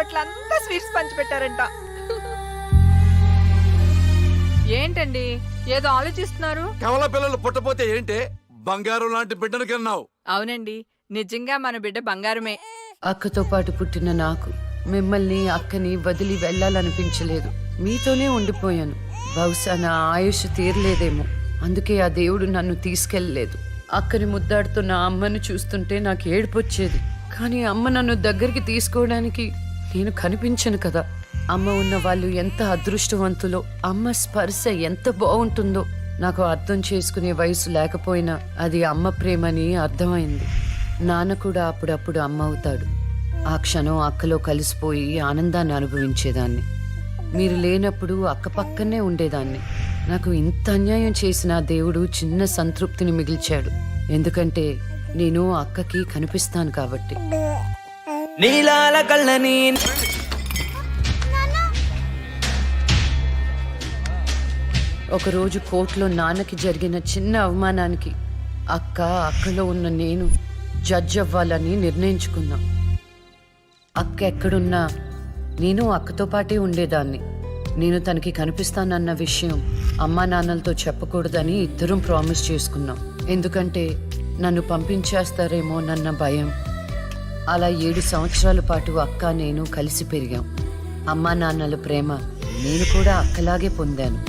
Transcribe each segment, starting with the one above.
Hospital అంతా sweets పంచిపెట్టారంట. ఏంటండి ఏదో ఆలోచిస్తున్నారు? కవల పిల్లలు పుట్టపోతే ఏంటే బంగారం లాంటి బిడ్డను కన్నావు. అవునండి, నిజంగా మన బిడ్డ బంగారమే. అక్కతో పాటు పుట్టిన నాకు మిమ్మల్ని అక్కని వదిలి వెళ్ళాలనిపించలేదు. మీతోనే ఉండిపోయాను. బహుశా నా ఆయుష్ తీరలేదేమో, అందుకే ఆ దేవుడు నన్ను తీసుకెళ్ళలేదు. అక్కని ముద్దాడుతున్న అమ్మను చూస్తుంటే నాకు ఏడుపొచ్చేది. కానీ అమ్మ నన్ను దగ్గరికి తీసుకోవడానికి నేను కనిపించను కదా. అమ్మ ఉన్న వాళ్ళు ఎంత అదృష్టవంతులో, అమ్మ స్పర్శ ఎంత బాగుంటుందో నాకు అర్థం చేసుకునే వయసు లేకపోయినా అది అమ్మ ప్రేమని అర్థమైంది. నాన్న కూడా అప్పుడప్పుడు అమ్మ అవుతాడు. ఆ క్షణం అక్కలో కలిసిపోయి ఆనందాన్ని అనుభవించేదాన్ని. మీరు లేనప్పుడు అక్క పక్కనే ఉండేదాన్ని. నాకు ఇంత అన్యాయం చేసిన దేవుడు చిన్న సంతృప్తిని మిగిల్చాడు. ఎందుకంటే నేను అక్కకి కనిపిస్తాను కాబట్టి. నీలాల కళ్ళని ఒకరోజు కోర్టులో నాన్నకి జరిగిన చిన్న అవమానానికి అక్కలో ఉన్న నేను జడ్జ్ అవ్వాలని నిర్ణయించుకున్నా. అక్క ఎక్కడున్నా నేను అక్కతో పాటే ఉండేదాన్ని. నేను తనకి కనిపిస్తానన్న విషయం అమ్మా నాన్నలతో చెప్పకూడదని ఇద్దరం ప్రామిస్ చేసుకున్నాం. ఎందుకంటే నన్ను పంపించేస్తారేమో నన్న భయం. అలా 7 సంవత్సరాల పాటు అక్క నేను కలిసి పెరిగాం. అమ్మా నాన్నల ప్రేమ నేను కూడా అక్కలాగే పొందాను.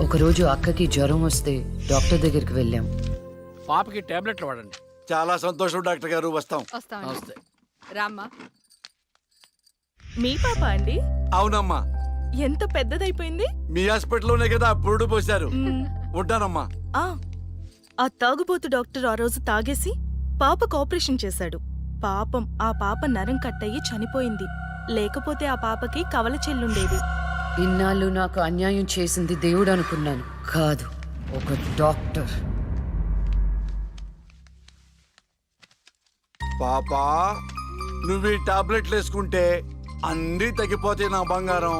ఒకరోజు అక్కకి జ్వరం వస్తే డాక్టర్ దగ్గరికి వెళ్ళాం. పాపకి టాబ్లెట్లు వాడండి. చాలా సంతోషం డాక్టర్ గారు, వస్తాం. నమస్తే. రామ్మా. మీ పాప అండి? అవునమ్మా, ఎంత పెద్దదైపోయింది. మీ హాస్పిటల్లోనే కదా పురుడు పోశారు. ఉంటానమ్మా. ఆ తాగుబోతు డాక్టర్ ఆ రోజు తాగేసి పాపకు ఆపరేషన్ చేశాడు. పాపం ఆ పాప నరం కట్టయి చనిపోయింది. లేకపోతే ఆ పాపకి కవల చెల్లుండేది. ఇన్నాళ్ళు నాకు అన్యాయం చేసింది దేవుడు అనుకున్నాను. కాదు, ఒక డాక్టర్. పాపా, నువ్వు ఈ టాబ్లెట్లు వేసుకుంటే అన్నీ తగ్గిపోతాయి నా బంగారం.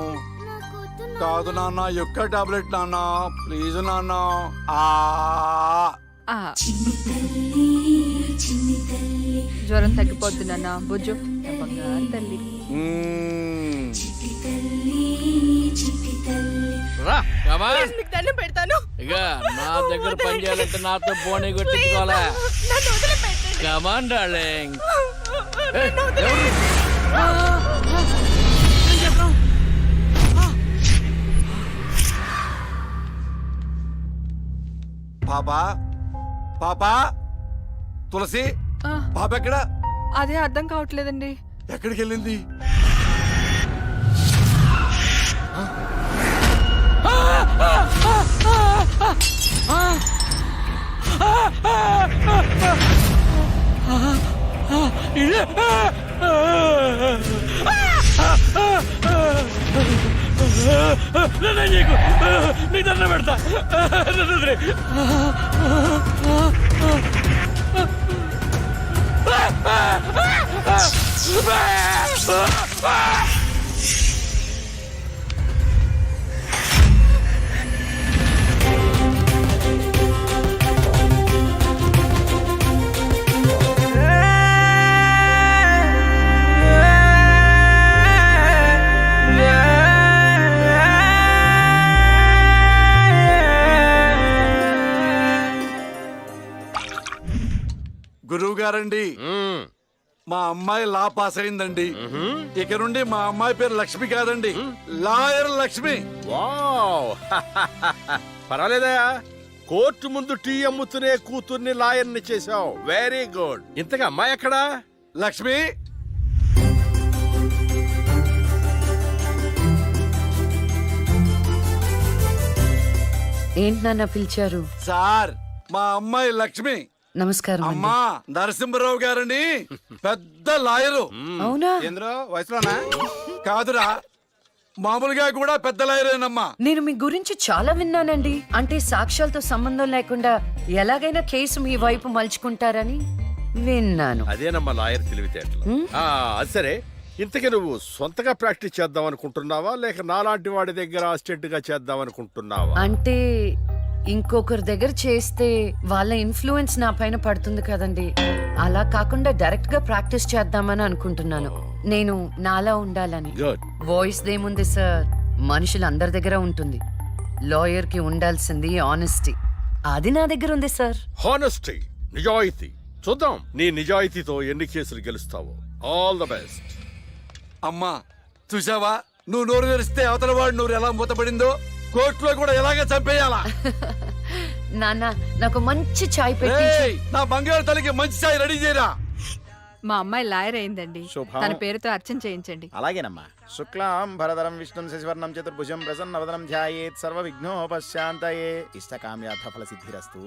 కాదు నాన్న, యొక్క టాబ్లెట్ నాన్న, ప్లీజ్ నాన్న. ఆ, జ్వరం తగ్గిపోద్ది నాన్న. బుజ్జు నా బంగారు తల్లి. రా, కమా. మీకు దండం పెడతాను. ఇక నా దగ్గర పని చేయాలంటే నాతో బోని కొట్టించుకోవాలా? నన్ను వదిలిపెట్టండి. Come on darling. పాపా, పాపా, తులసి, ఆ, పాప ఎక్కడ? అదే అర్థం కావట్లేదండి. ఎక్కడికి వెళ్ళింది? నీ దండం పెడతా. గురువు గారండి, మా అమ్మాయి లా పాస్ అయిందండి. ఇక నుండి మా అమ్మాయి పేరు లక్ష్మి కాదండి, లాయర్ లక్ష్మి. వావ్ పర్వాలేదా? కోర్టు ముందు టీ అమ్ముతునే కూతుర్ని లాయర్ని చేశావు. Very good. ఇంతగా అమ్మాయి ఎక్కడా? లక్ష్మి, ఏంటి నాన్న పిలిచారు? సార్, మా అమ్మాయి లక్ష్మి. నమస్కారం అండి. అమ్మా, నరసింహరావు గారని పెద్ద లాయరు. అవునా? వయసులోనా? కాదురా, మామూలుగా కూడా పెద్ద లాయరేనమ్మా. నేను మీ గురించి చాలా విన్నానండి. అంటే సాక్ష్యాలతో సంబంధం లేకుండా ఎలాగైనా కేసు మీ వైపు మలుచుకుంటారని విన్నాను. అదేనమ్మా లాయర్ తెలివితేటలు. అది సరే, ఇంతకీ నువ్వు సొంతగా ప్రాక్టీస్ చేద్దాం అనుకుంటున్నావా, లేక నాలాంటి వాడి దగ్గర అసిస్టెంట్ గా చేద్దాం అనుకుంటున్నావా? అంటే ఇంకొకరి దగ్గర చేస్తే వాళ్ళ ఇన్ఫ్లుయెన్స్ నా పైన పడుతుంది కదండి. అలా కాకుండా డైరెక్ట్ గా ప్రాక్టీస్ చేద్దామని అనుకుంటున్నాను. నేను నాలా ఉండాలని. గుడ్. వాయిస్ దేముంది సార్, మనుషులు అందరి దగ్గర ఉంటుంది. లాయర్ కి ఉండాల్సింది ఆనెస్టీ, అది నా దగ్గర ఉంది సార్. హానెస్టీ, నిజాయితీ. చూద్దాం నీ నిజాయితీతో ఎన్ని కేసులు గెలుస్తావో. All the best. అమ్మా చూసావా, నువ్వు నోరు తెరిస్తే అవతల వాడు నోరు ఎలా మూతపడిందో, కోర్టులో కూడా ఎలాగే చంపేయాలా? నాన్న నాకు మంచి చాయ్ పెట్టి. ఏయ్, నా బంగారు తల్లికి మంచి చాయ్ రెడీ చేయరా. మా అమ్మాయి లాయర్ అయిందండి, శుభం. తన పేరుతో అర్చన చేయించండి. అలాగేనమ్మా. శుక్లాం భరధరం విష్ణుం శశివర్ణం చతుర్భుజం ప్రసన్నవదనం ధ్యాయేత్ సర్వ విఘ్నోపశాంతయే ఇష్టకామ్యార్థ ఫల సిద్ధిరస్తు.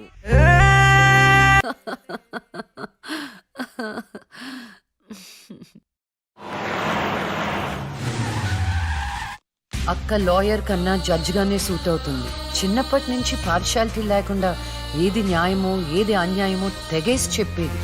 అక్క లాయర్ కన్నా జడ్జ్ గానే సూట్ అవుతుంది. చిన్నప్పటి నుంచి పార్షాలిటీ లేకుండా ఏది న్యాయమో ఏది అన్యాయమో తెగేసి చెప్పేది.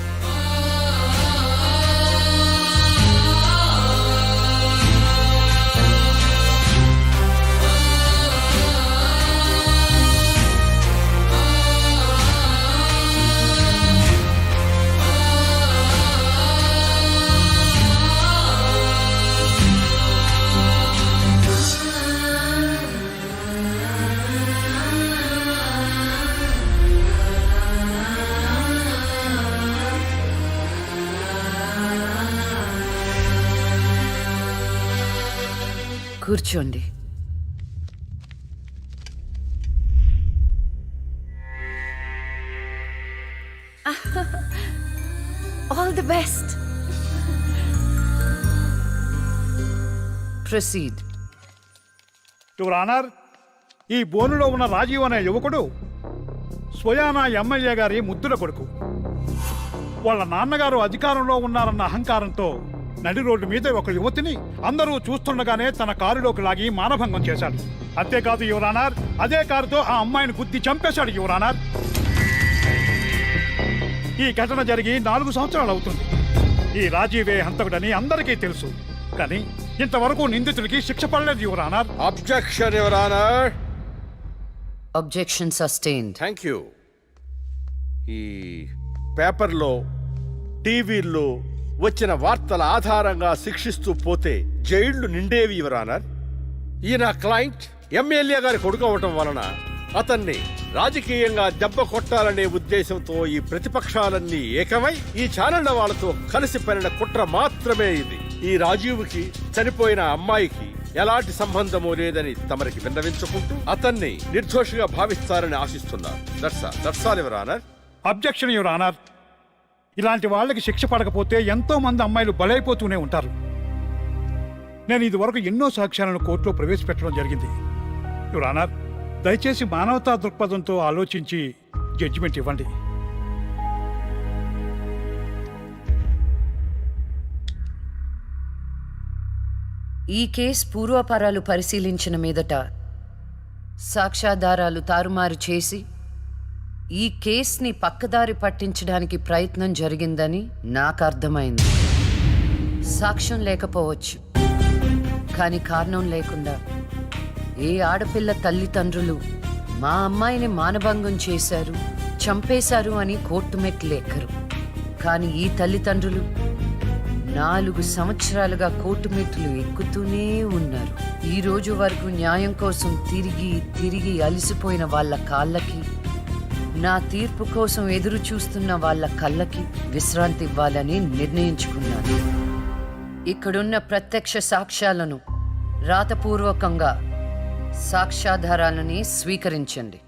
కూర్చోండి. All the best. Proceed. Your honour, ఈ బోనులో ఉన్న రాజీవ్ అనే యువకుడు స్వయానా ఎమ్మెల్యే గారి ముద్దుల కొడుకు. వాళ్ళ నాన్నగారు అధికారంలో ఉన్నారన్న అహంకారంతో నడి రోడ్డు మీద ఒక యువతిని అందరూ చూస్తుండగానే తన కారులోకి లాగి మానభంగం చేశాడు. అంతేకాదు యువర్ ఆనర్, అదే కారుతో ఆ అమ్మాయిని గుద్ది చంపేశాడు యువర్ ఆనర్. ఈ ఘటన జరిగి 4 సంవత్సరాలు అవుతుంది. ఈ రాజీవే హంతకుడని అందరికీ తెలుసు, కానీ ఇంతవరకు నిందితుడికి శిక్ష పడలేదు your honour. Objection your honour. Objection sustained. Thank you. ఈ పేపర్లో టీవీల్లో వచ్చిన వార్తల ఆధారంగా శిక్షిస్తూ పోతే జైళ్లు నిండేవి యువర్ ఆనర్. ఈయన క్లయింట్ ఎమ్మెల్యే గారి కొడుకు అవటం వలన అతన్ని రాజకీయంగా దెబ్బ కొట్టాలనే ఉద్దేశంతో ఈ ప్రతిపక్షాలన్నీ ఏకమై ఈ ఛానళ్ల వాళ్ళతో కలిసి పనిన కుట్ర మాత్రమే ఇది. ఈ రాజీవ్కి చనిపోయిన అమ్మాయికి ఎలాంటి సంబంధమూ లేదని తమరికి విన్నవించుకుంటూ అతన్ని నిర్దోషిగా భావిస్తారని ఆశిస్తున్నారు. That's all your honour. Objection your honour. ఇలాంటి వాళ్ళకి శిక్ష పడకపోతే ఎంతో మంది అమ్మాయిలు బలైపోతూనే ఉంటారు. నేను ఇదివరకు ఎన్నో సాక్ష్యాలను కోర్టులో ప్రవేశపెట్టడం జరిగింది యువర్ ఆనర్. దయచేసి మానవతా దృక్పథంతో ఆలోచించి జడ్జిమెంట్ ఇవ్వండి. ఈ కేసు పూర్వాపరాలు పరిశీలించిన మీదట సాక్ష్యాధారాలు తారుమారు చేసి ఈ కేసుని పక్కదారి పట్టించడానికి ప్రయత్నం జరిగిందని నాకు అర్థమైంది. సాక్ష్యం లేకపోవచ్చు, కానీ కారణం లేకుండా ఏ ఆడపిల్ల తల్లిదండ్రులు మా అమ్మాయిని మానభంగం చేశారు, చంపేశారు అని కోర్టు మెట్లు ఎక్కరు. కానీ ఈ తల్లిదండ్రులు 4 సంవత్సరాలుగా కోర్టు మెట్లు ఎక్కుతూనే ఉన్నారు. ఈ రోజు వరకు న్యాయం కోసం తిరిగి తిరిగి అలసిపోయిన వాళ్ళ కాళ్ళకి, నా తీర్పు కోసం ఎదురు చూస్తున్న వాళ్ళ కళ్ళకి విశ్రాంతి ఇవ్వాలని నిర్ణయించుకున్నాను. ఇక్కడున్న ప్రత్యక్ష సాక్ష్యాలను రాతపూర్వకంగా సాక్ష్యాధారాలని స్వీకరించండి.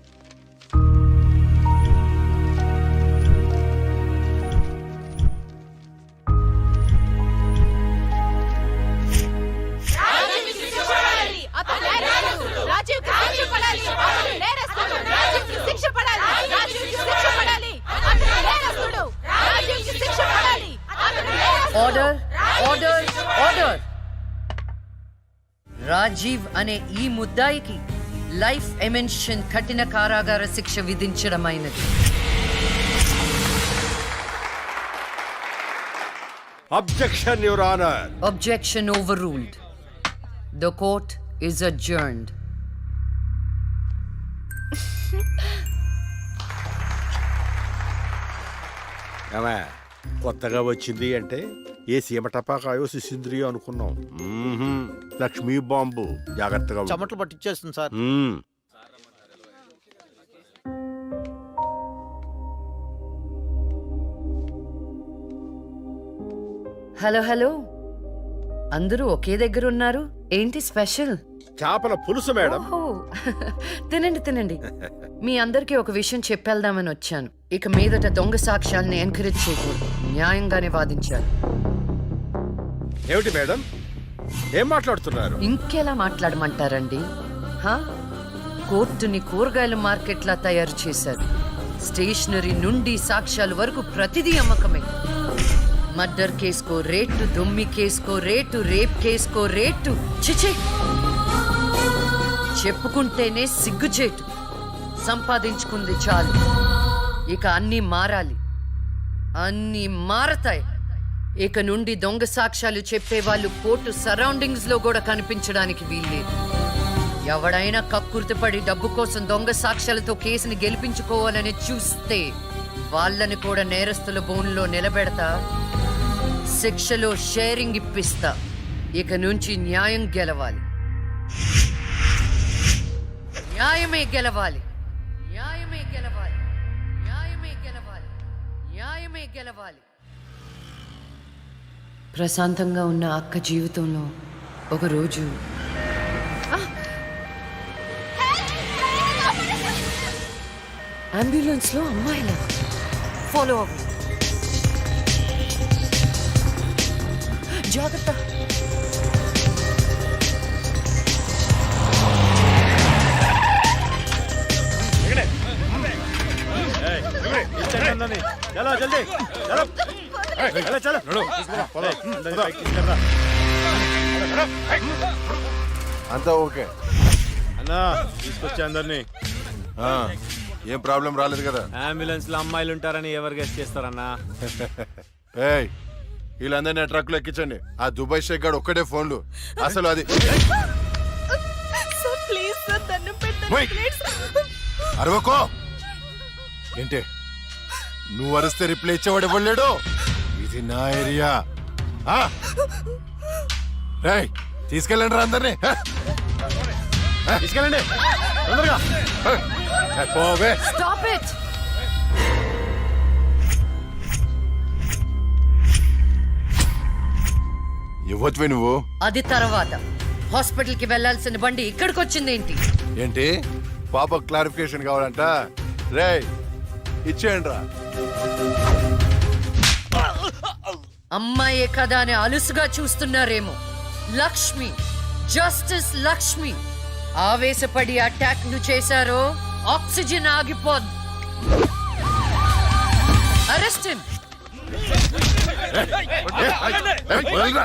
Order, order, order. రాజీవ్ అనే ఈ ముద్దాయికి లైఫ్ ఎమెన్షన్ కఠిన కారాగార శిక్ష విధించడమైనది. Objection your honour. Objection overruled. The court is adjourned. కొత్తగా వచ్చింది అంటే ఏ సీమ టపాకాయో శిశింద్రియో అనుకున్నాం. లక్ష్మీ బాంబు, జాగ్రత్తగా ఉండు. చెమటలు పట్టించేస్తుంది సార్. మ్మ్. హలో హలో, అందరూ ఒకే దగ్గర ఉన్నారు. ఏంటి స్పెషల్? చేపల పులుసు మేడం. ఓహో, తినండి తినండి. మీ అందరికీ ఒక విషయం చెప్పేద్దామని వచ్చాను. ఇక మీదట దొంగ సాక్ష్యాల్ని ఎంకరేజ్ చేయకూడదు, న్యాయంగానే వాదించాలి. ఏమిటి మేడం, ఏం మాట్లాడుతున్నారు? ఇంకెలా మాట్లాడమంటారండి? హా? కోర్టుని కూరగాయల మార్కెట్లా తయారు చేశారు. స్టేషనరీ నుండి సాక్ష్యాల వరకు ప్రతిదీ అమ్మకమే. మర్డర్ కేసుకో రేటు, దొమ్మి కేసుకో రేటు, రేప్ కేసుకో రేటు. చిచి, చెప్పుకుంటేనే సిగ్గుచేటు. సంపాదించుకుంది చాలు, ఇక అన్నీ మారాలి. అన్నీ మారతాయి. ఇక నుండి దొంగ సాక్ష్యాలు చెప్పేవాళ్ళు కోర్టు సరౌండింగ్స్ లో కూడా కనిపించడానికి వీల్లేదు. ఎవడైనా కక్కుర్తిపడి డబ్బు కోసం దొంగ సాక్ష్యాలతో కేసుని గెలిపించుకోవాలని చూస్తే వాళ్ళని కూడా నేరస్తుల బోన్లో నిలబెడతా, శిక్షలో షేరింగ్ ఇప్పిస్తా. ఇక నుంచి న్యాయం గెలవాలి, న్యాయమే గెలవాలి, న్యాయమే గెలవాలి, న్యాయమే గెలవాలి, న్యాయమే గెలవాలి. ప్రశాంతంగా ఉన్న అక్క జీవితంలో ఒకరోజు అంబులెన్స్ లో అమ్మాయిల ఫాలో అవ్వు. జాగ్రత్త. అంతా ఓకే అన్నా తీసుకొచ్చే అందరినీ. ఏం ప్రాబ్లం రాలేదు కదా? అంబులెన్స్ లో అమ్మాయిలు ఉంటారని ఎవరు గెస్ట్ చేస్తారన్నా? ఏయ్, వీళ్ళందరినీ ట్రక్ లో ఎక్కించండి. ఆ దుబాయ్ షేక్ గాడు ఒక్కడే ఫోన్లు. అసలు అది సార్ ప్లీజ్ సార్, దండం ఓయ్! పెట్టండి. అరవకో. ఏంటే నువ్వు అరిస్తే రిప్లై ఇచ్చేవాడు ఇవ్వలేడు. ఇది నా ఏరియా. రేయ్, తీసుకెళ్ళండి రా అందరినీ. తీసుకెళ్ళండి తొందరగా. పోవే. Stop it! ఇవ్వచ్చువే నువ్వు. అది తర్వాత. హాస్పిటల్ కి వెళ్లాల్సిన బండి ఇక్కడికి వచ్చిందేంటి? ఏంటి పాప క్లారిఫికేషన్ కావాలంట? రేయ్, ఇచ్చేయండి రా. అమ్మాయే కదా అని అలుసుగా చూస్తున్నారేమో. లక్ష్మి, జస్టిస్ లక్ష్మి ఆవేశపడి అటాక్ ను చేశారో ఆక్సిజన్ ఆగిపోద్ది. Arrest him. వదలరా.